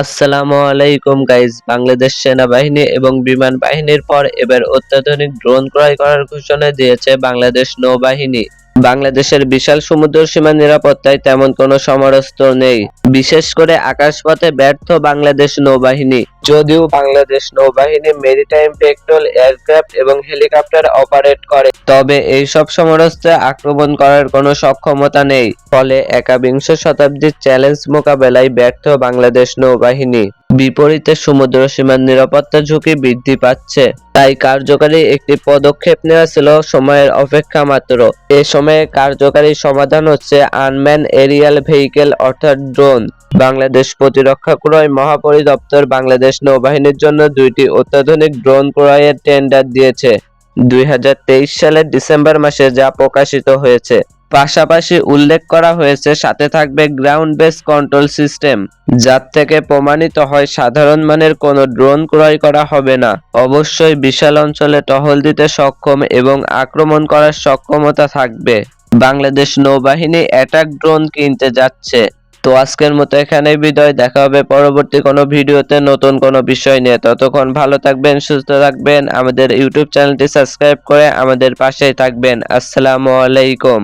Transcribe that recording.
আসসালামু আলাইকুম গাইজ। বাংলাদেশ সেনাবাহিনী এবং বিমান বাহিনীর পর এবার অত্যাধুনিক ড্রোন ক্রয় করার ঘোষণা দিয়েছে বাংলাদেশ নৌবাহিনী। বাংলাদেশের বিশাল সমুদ্র সীমা নিরাপত্তায় তেমন কোনো সমরাস্ত্র নেই, বিশেষ করে আকাশপথে ব্যর্থ বাংলাদেশ নৌবাহিনী। যদিও বাংলাদেশ নৌবাহিনী মেরিটাইম পেট্রোল এয়ারক্রাফট এবং হেলিকপ্টার অপারেট করে, তবে এইসব সমরাস্ত্রে আক্রমণ করার কোনো সক্ষমতা নেই। ফলে একবিংশ শতাব্দীর চ্যালেঞ্জ মোকাবেলায় ব্যর্থ বাংলাদেশ নৌবাহিনী। বিপরীতে সমুদ্র সীমার নিরাপত্তা ঝুঁকি বৃদ্ধি পাচ্ছে, তাই কার্যকরী একটি পদক্ষেপ নেওয়া ছিল সময়ের অপেক্ষা মাত্র। এ সময়ে কার্যকারী সমাধান হচ্ছে আনম্যান এরিয়াল ভেহিকেল অর্থাৎ ড্রোন। বাংলাদেশ প্রতিরক্ষা ক্রয় মহাপরিদপ্তর বাংলাদেশ নৌবাহিনীর জন্য দুইটি অত্যাধুনিক ড্রোন ক্রয়ের টেন্ডার দিয়েছে 2023 সালের ডিসেম্বর মাসে, যা প্রকাশিত হয়েছে। পাশাপাশি উল্লেখ করা হয়েছে সাথে থাকবে গ্রাউন্ড বেস কন্ট্রোল সিস্টেম, যার থেকে প্রমাণিত হয় সাধারণ মানের কোনো ড্রোন ক্রয় করা হবে না। অবশ্যই বিশাল অঞ্চলে টহল দিতে সক্ষম এবং আক্রমণ করার সক্ষমতা থাকবে। বাংলাদেশ নৌবাহিনী অ্যাটাক ড্রোন কিনতে যাচ্ছে। তো আজকের মতো এখানেই বিদায়, দেখা হবে পরবর্তী কোনো ভিডিওতে নতুন কোনো বিষয় নিয়ে। ততক্ষণ ভালো থাকবেন, সুস্থ থাকবেন, আমাদের ইউটিউব চ্যানেলটি সাবস্ক্রাইব করে আমাদের পাশেই থাকবেন। আসসালামু আলাইকুম।